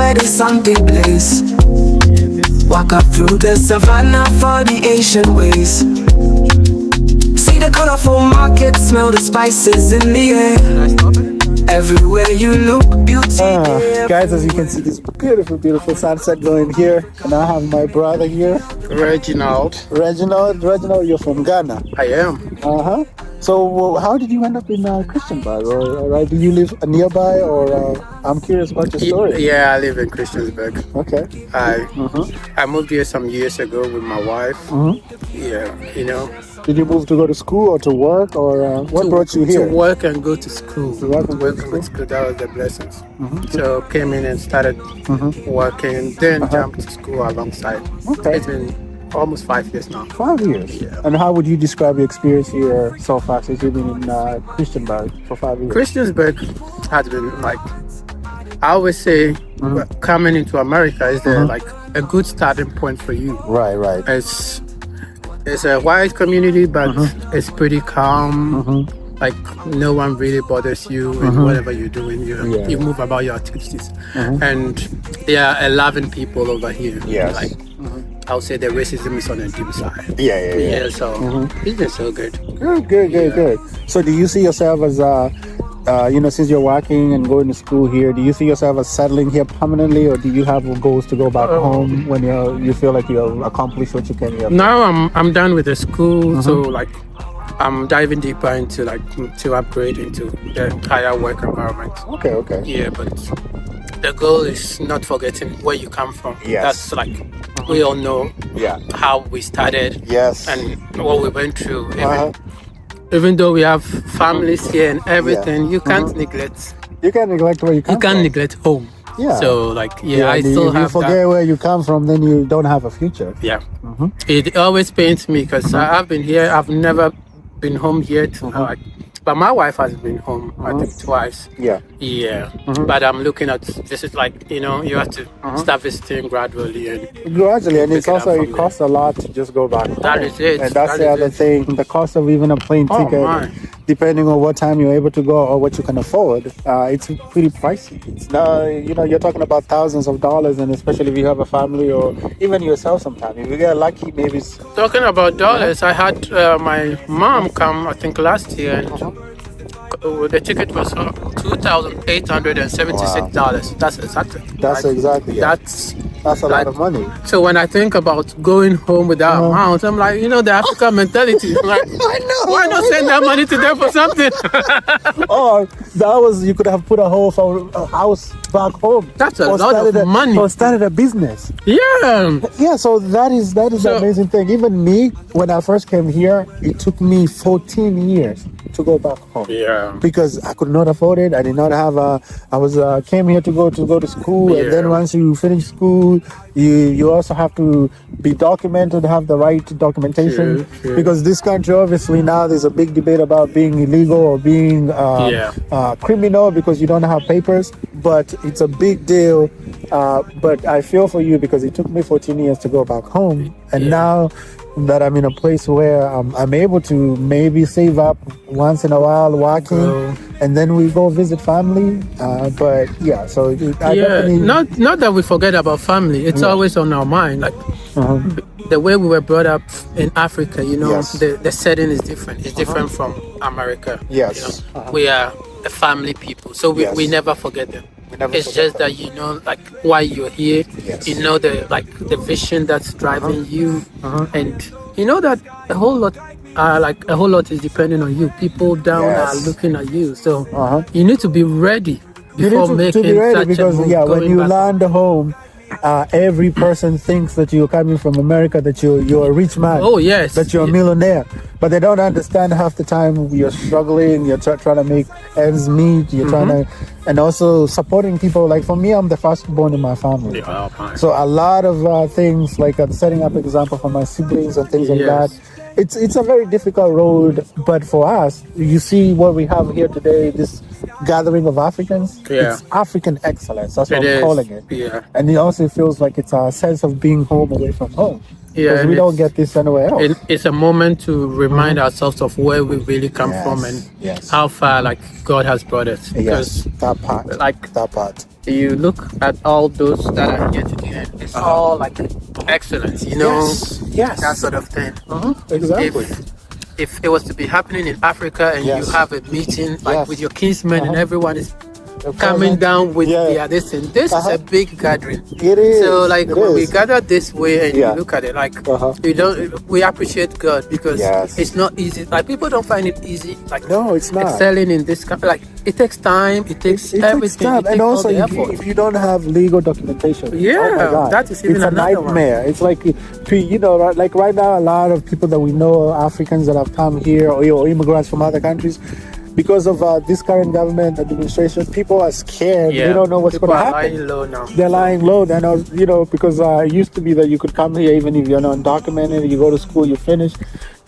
where the sun they blaze. Walk up through the savannah for the ancient ways. See the colorful market, smell the spices in the air. Everywhere you look, beauty. Guys, as you can see, this beautiful sunset going here. And I have my brother here, Reginald, you're from Ghana. I am. So how did you end up in Christiansburg? Or do you live nearby? Or I'm curious about your story. Yeah, I live in Christiansburg. Okay. I moved here some years ago with my wife. Yeah, you know. Did you move to go to school or to work, or what brought you here? To work and go to school. To work and go to school. That was the blessings. So came in and started working, then jumped to school alongside. Okay. It's been almost 5 years now. 5 years? Yeah. And how would you describe your experience here so far since you've been in Christiansburg for 5 years? Christiansburg has been like, I always say, coming into America is like a good starting point for you. Right. It's a white community, but it's pretty calm. Like no one really bothers you in whatever you're doing. You move about your activities, and there are 11 people over here. Yes. Like I would say the racism is on the deep side. Yeah. So it's been so good. Good. So do you see yourself as since you're working and going to school here, do you see yourself as settling here permanently, or do you have goals to go back home when you feel like you've accomplished what you can here? Now I'm done with the school, so like I'm diving deeper into to upgrade into the higher work environment. Okay. Yeah, but the goal is not forgetting where you come from. Yes. That's like we all know how we started. Yes. And what we went through. Even though we have families here and everything, you can't neglect. You can't neglect where you come from. You can't neglect home. Yeah. So I still have. If you forget where you come from, then you don't have a future. Yeah. It always pains me because I've been here. I've never been home yet. But my wife has been home, I think, twice. Yeah. But I'm looking at this is like, you have to start visiting gradually. And it's also, it costs a lot to just go back home. That is it. And that's the other thing. The cost of even a plane ticket, depending on what time you're able to go or what you can afford, it's pretty pricey. It's not, you're talking about thousands of dollars, and especially if you have a family or even yourself sometimes. If you get lucky, maybe it's... Talking about dollars, I had my mom come, I think, last year, and the ticket was $2,876. That's exactly. That's a lot of money. So when I think about going home with that amount, I'm like, the African mentality. Like, I know. Why not send that money to them for something? Or you could have put a whole house back home. That's a lot of money. Or started a business. Yeah. So that is the amazing thing. Even me, when I first came here, it took me 14 years to go back home. Yeah. Because I could not afford it. I did not have came here to go to school, and then once you finish school, you also have to be documented, have the right documentation. True. Because this country, obviously, now there's a big debate about being illegal or being criminal because you don't have papers. But it's a big deal. But I feel for you because it took me 14 years to go back home, and now that I'm in a place where I'm able to maybe save up once in a while working, and then we go visit family. But definitely... Not that we forget about family. It's always on our mind. Like the way we were brought up in Africa, the setting is different. It's different from America. Yes. We are a family people, so we never forget them. It's just that why you're here. Yes. The vision that's driving you, and that a whole lot is depending on you. People down are looking at you, so you need to be ready before making such a move. When you land home, every person thinks that you're coming from America, that you're a rich man. Oh yes, that you're a millionaire. But they don't understand half the time you're struggling, you're trying to make ends meet, you're trying to, and also supporting people. Like for me, I'm the firstborn in my family. So a lot of things, like setting up example for my siblings and things like that. It's a very difficult road, but for us, you see what we have here today, this gathering of Africans. It's African excellence. That's what I'm calling it. And it also feels like it's a sense of being home away from home. Because we don't get this anywhere else. It's a moment to remind ourselves of where we really come from and how far God has brought us. Because that part. you look at all those that are here today, it's all like excellence, you know, Yes. that sort of thing. Exactly. If it was to be happening in Africa and you have a meeting like with your kinsmen and everyone is coming down with this thing. This is a big gathering. It is. So like it when we is. gather this way and you look at it, like we appreciate God because it's not easy. Like people don't find it easy. Like no, it's not. Excelling in this like it takes time. It takes everything. Takes time. It takes and also if if you don't have legal documentation, that is even it's a nightmare. It's like like right now, a lot of people that we know, Africans that have come here or immigrants from other countries. Because of this current government administration, people are scared. They don't know what's going to happen. Lying low now. They're lying low. And because it used to be that you could come here even if you're not undocumented. You go to school, you finish,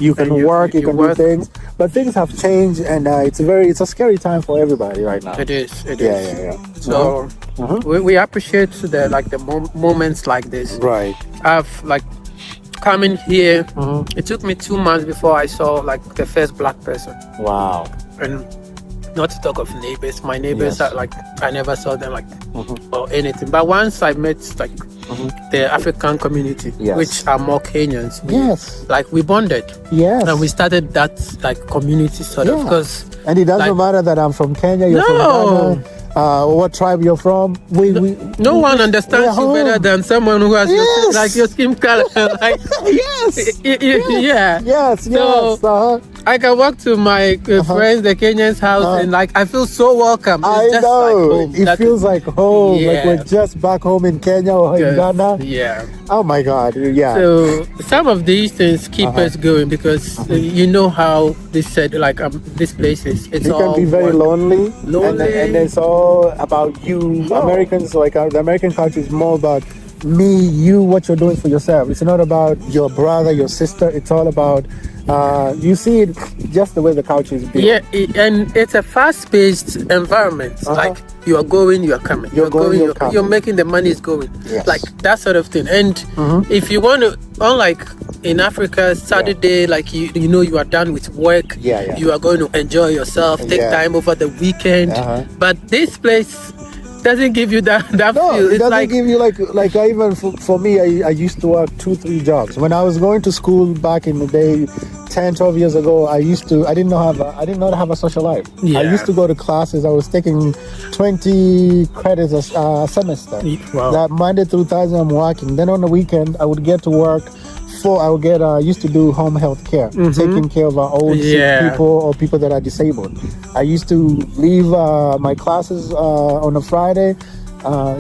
you can work, you can do things. But things have changed, and it's a scary time for everybody right now. It is. Yeah. So we appreciate the moments like this. Right. I've coming here. It took me 2 months before I saw the first black person. Wow. And not to talk of neighbors. My neighbors are I never saw them or anything. But once I met the African community, which are more Kenyans, we bonded. Yes. And we started that community sort of because. And it doesn't matter that I'm from Kenya, you're from Ghana. What tribe you're from? No one understands you better than someone who has your skin color. So I can walk to my friends, the Kenyans' house, and I feel so welcome. It's just home. It feels like home. Like we're just back home in Kenya or in Ghana. Yeah. Oh my God. Yeah. So some of these things keep us going because you know how they said this place is. It can be very lonely. And it's all about you. Americans, the American culture is more about me, you, what you're doing for yourself. It's not about your brother, your sister. It's all about you see it just the way the culture is built. Yeah, and it's a fast-paced environment. You are going, you are coming. You're going, you're making the money is going. Yes. That sort of thing. And if you want to, unlike in Africa, Saturday, you are done with work. You are going to enjoy yourself, take time over the weekend. But this place doesn't give you that feel. It doesn't give you even for me, I used to work 2-3 jobs. When I was going to school back in the day, 10-12 years ago, I did not have a social life. I used to go to classes. I was taking 20 credits a semester. Wow. That Monday through Thursday I'm working. Then on the weekend I would get to work. I used to do home health care, taking care of old sick people or people that are disabled. I used to leave my classes on a Friday,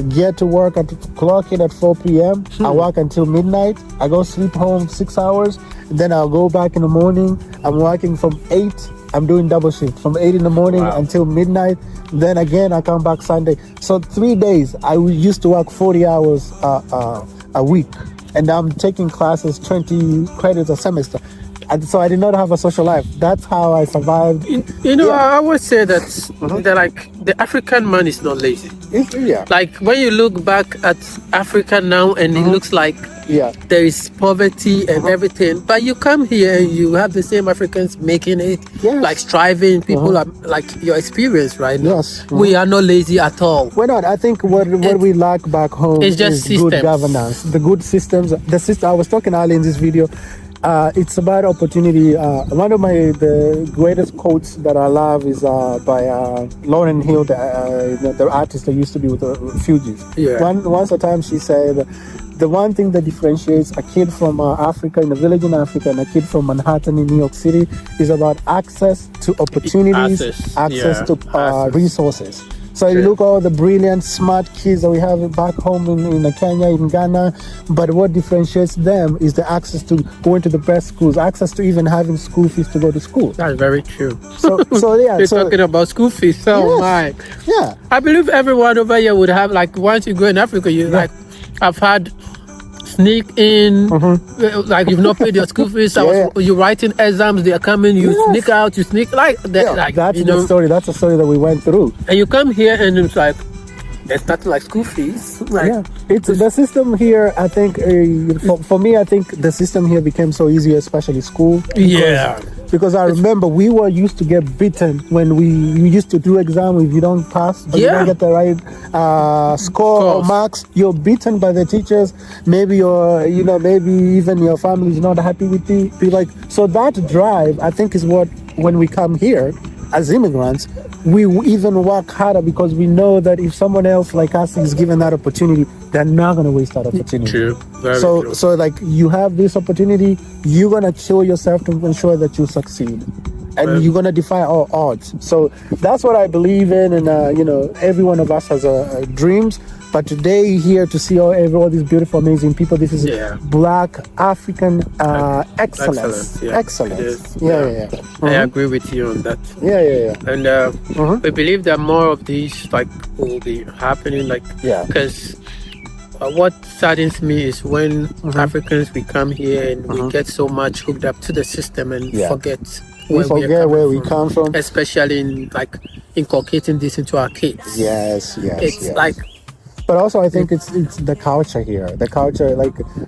get to work clock in at 4 p.m. I work until midnight. I go sleep home 6 hours. Then I'll go back in the morning. I'm working from 8. I'm doing double shift from 8 in the morning until midnight. Then again, I come back Sunday. So 3 days, I used to work 40 hours a week. And I'm taking classes, 20 credits a semester. And so I did not have a social life. That's how I survived. I always say that the African man is not lazy. When you look back at Africa now and it looks like there is poverty and everything, but you come here and you have the same Africans making it, striving. People are your experience right now. We are not lazy at all. We're not. I think what we lack back home is good governance, the good systems. I was talking earlier in this video. It's about opportunity. One of the greatest quotes that I love is by Lauryn Hill, the artist that used to be with the Fugees. Once a time she said, the one thing that differentiates a kid from Africa, in a village in Africa, and a kid from Manhattan in New York City is about access to opportunities, access to resources. So you look at all the brilliant, smart kids that we have back home in Kenya, in Ghana, but what differentiates them is the access to going to the best schools, access to even having school fees to go to school. That's very true. So You're talking about school fees. My. Yeah. I believe everyone over here would have, once you go in Africa, I've had sneak in, you've not paid your school fees. You're writing exams, they are coming, you sneak out, you sneak that's the story. That's the story that we went through. And you come here and it's there's nothing like school fees. It's the system here. I think for me, I think the system here became so easy, especially school. Because I remember we were used to get beaten when we used to do exam. If you don't pass or you don't get the right score or marks, you're beaten by the teachers. Maybe maybe even your family is not happy with you. Be like, so that drive, I think, is what, when we come here as immigrants, we even work harder because we know that if someone else like us is given that opportunity, they're not going to waste that opportunity. True. Very true. So like, you have this opportunity, you're going to kill yourself to ensure that you succeed. And you're going to defy all odds. So that's what I believe in. And, every one of us has dreams. But today, here to see all these beautiful, amazing people, this is Black African excellence. Excellence. Yeah. I agree with you on that. Yeah. And we believe that more of these will be happening. Because what saddens me is when Africans, we come here and we get so much hooked up to the system and forget where we come from, especially in inculcating this into our kids. Yes. It's but also I think it's the culture here. The culture,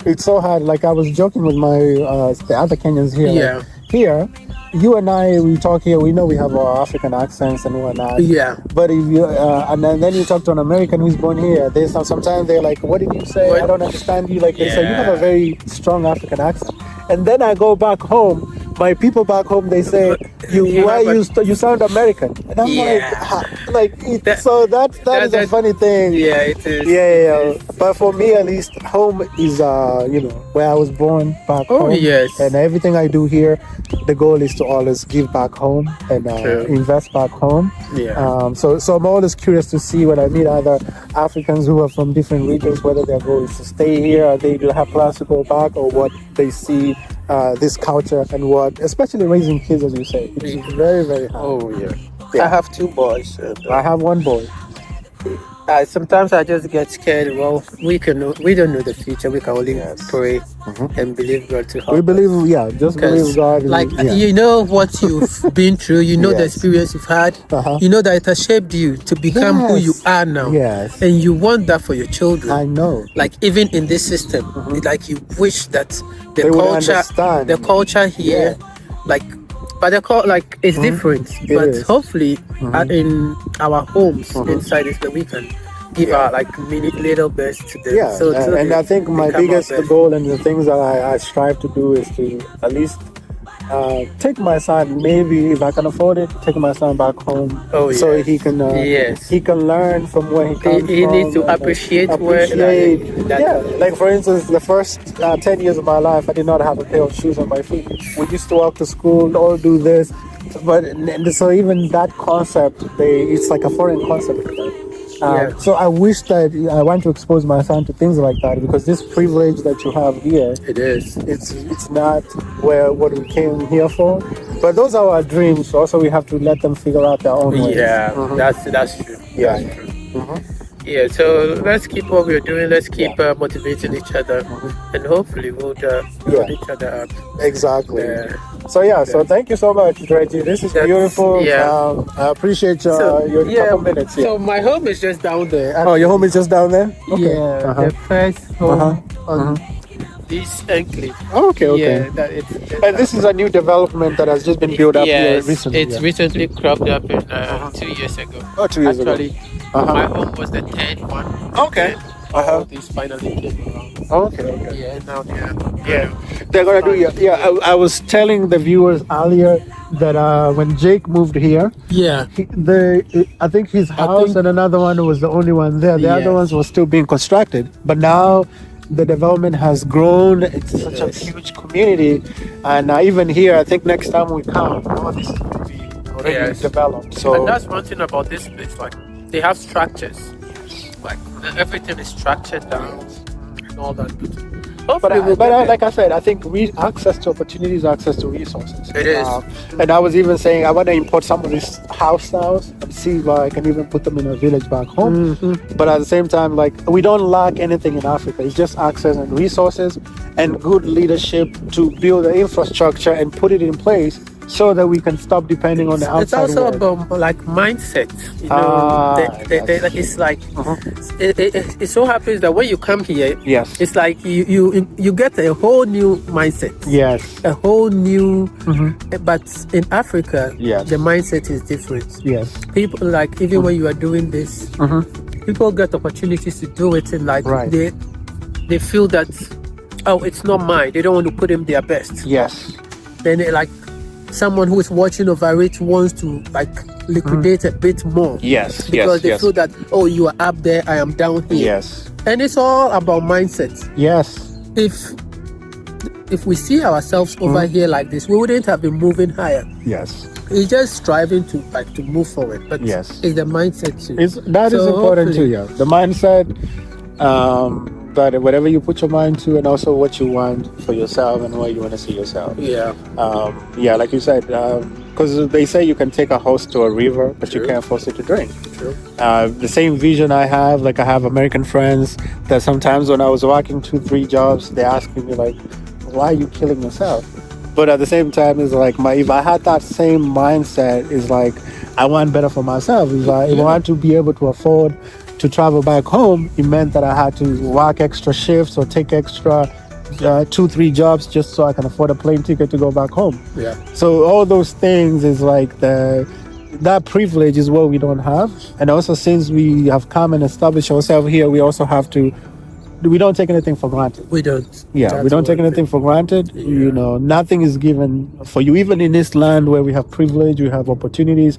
it's so hard. Like, I was joking with my the other Kenyans here. Yeah. Here, you and I, we talk here. We know we have our African accents and whatnot. Yeah. But if you and then you talk to an American who's born here, sometimes they're like, "What did you say? I don't understand you." Like, they say you have a very strong African accent. And then I go back home. My people back home, they say, you sound American. And I'm so that is a funny thing. Yeah, it is. Yeah. But for me, at least, home is, where I was born, back home. Yes. And everything I do here, the goal is to always give back home and invest back home. Yeah. So I'm always curious to see when I meet other Africans who are from different regions, whether their goal is to stay here or they have plans to go back, or what they see this culture and what, especially raising kids, as you say, it's very, very hard. Oh yeah. I have 2 boys. I have 1 boy. Sometimes I just get scared. Well, we don't know the future. We can only pray and believe God to help. We believe, believe God. You know what you've been through. You know the experience you've had. You know that it has shaped you to become who you are now. Yes. And you want that for your children. I know. Like, even in this system, you wish that the culture here, but it's different. But hopefully, in our homes inside is where we can give our little best to them. Yeah, so and I think my biggest goal and the things that I strive to do is to at least take my son, maybe if I can afford it, take my son back home, so he can he can learn from where he comes from. He needs to appreciate where. Like for instance, the first 10 years of my life, I did not have a pair of shoes on my feet. We used to walk to school, all do this, but so even that concept, it's like a foreign concept. So I wish that I want to expose my son to things like that, because this privilege that you have here, it's not what we came here for. But those are our dreams. Also, we have to let them figure out their own ways. Yeah, that's true. Yeah. That's true. Yeah, so let's keep what we're doing. Let's keep motivating each other, and hopefully we'll build each other up. Exactly. So thank you so much, Reggie. This is beautiful. Yeah. I appreciate your couple minutes here. So my home is just down there. Oh, your home is just down there? Okay. Yeah, the first home on this enclave. Okay. Yeah, and this is a new development that has just been built up here recently. It's recently cropped up in 2 years ago. Oh, 2 years ago. Actually, my home was the 3rd one. Okay. This finally came around. Okay. Yeah, now they're gonna do. I was telling the viewers earlier that when Jake moved here, I think his house and another one was the only one there. The other ones were still being constructed, but now the development has grown. It's such a huge community, and even here, I think next time we come, all this is going to be already developed. So, and that's one thing about this place. They have structures. Everything is structured down and all that. But like I said, I think access to opportunities, access to resources. It is. And I was even saying I want to import some of these house styles and see if I can even put them in a village back home. But at the same time, we don't lack anything in Africa. It's just access and resources and good leadership to build the infrastructure and put it in place so that we can stop depending on the outside It's also world. about like mindset. You know, it's like it so happens that when you come here, Yes. it's like you get a whole new mindset. Yes. A whole new. But in Africa, Yes. the mindset is different. Yes. People like even when you are doing this, people get opportunities to do it, and like Right. they feel that, oh, it's not mine. They don't want to put in their best. Yes. Then like someone who is watching over it wants to like liquidate a bit more. Yes. Because they yes. feel that, oh, you are up there, I am down here. Yes. And it's all about mindset. Yes. If we see ourselves over here like this, we wouldn't have been moving higher. Yes. It's just striving to move forward. But Yes. it's the mindset too. That is So important too, hopefully- yeah. The mindset, but whatever you put your mind to, and also what you want for yourself and where you want to see yourself. Yeah. Yeah, like you said, because they say you can take a horse to a river, but you can't force it to drink. True. The same vision I have, like I have American friends that sometimes when I was working 2-3 jobs, they're asking me like, why are you killing yourself? But at the same time, it's like if I had that same mindset, it's like I want better for myself. If I want to be able to afford to travel back home, it meant that I had to work extra shifts or take extra 2-3 jobs just so I can afford a plane ticket to go back home. Yeah. So all those things is like that privilege is what we don't have. And also since we have come and established ourselves here, we also have to, we don't take anything for granted. We don't. Yeah, That's we don't take one anything for granted. Yeah. You know, nothing is given for you. Even in this land where we have privilege, we have opportunities.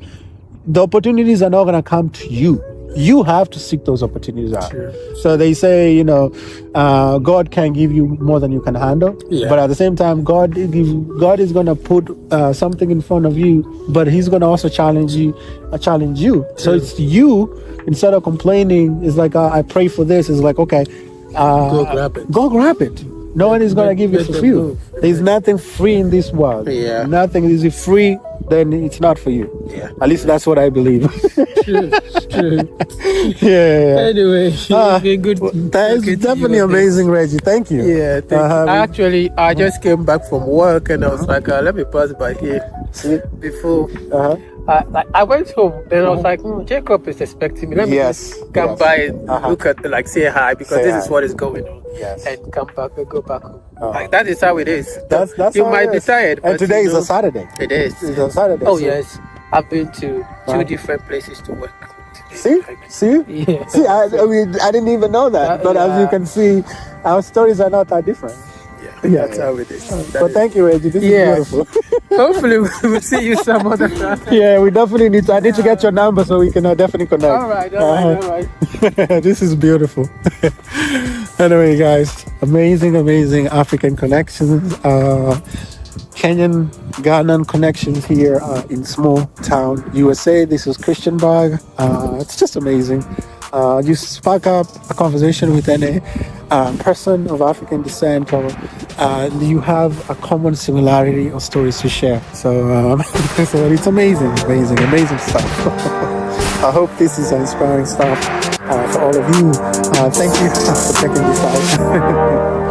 The opportunities are not going to come to you. You have to seek those opportunities out. Sure. So they say, you know, God can give you more than you can handle. Yeah. But at the same time, God is going to put something in front of you, but He's going to also challenge you. So it's you, instead of complaining, it's like, I pray for this. It's like, okay, Go grab it. Go grab it. No one is going to give you Make for the free. move. There's nothing free in this world. Yeah. Nothing is free, then it's not for you. Yeah. At least that's what I believe. True. yeah. Anyway, Ah, it's been good. That is talking to definitely you. amazing, Reggie. Thank you. Yeah, thank you. Um, I just came back from work and I was like, let me pass by here before. I went home and I was like, Jacob is expecting me. Let me Yes, just come yes. by and look at, like, say hi because Say this hi. is what is going on. Yes. And come back and go back home. Like, that is how it is. That's you how might it be is. tired, And but today you is know, a Saturday. It is. It's a Saturday. Oh so- yes, I've been to two Wow. different places to work. See? Yeah. See, I mean, I didn't even know that. But as you can see, our stories are not that different. Yeah, That's how it is. But thank you, Reggie. This Yeah. is beautiful. Hopefully we'll see you some other time. Yeah, we definitely need to. I need to get your number so we can definitely connect. All right. This is beautiful. Anyway, guys, amazing African connections. Kenyan, Ghanaian connections here in small town USA. This is Christiansburg. It's just amazing. You spark up a conversation with any person of African descent, or you have a common similarity or stories to share. So, so it's amazing stuff. I hope this is inspiring stuff for all of you. Thank you for checking this out.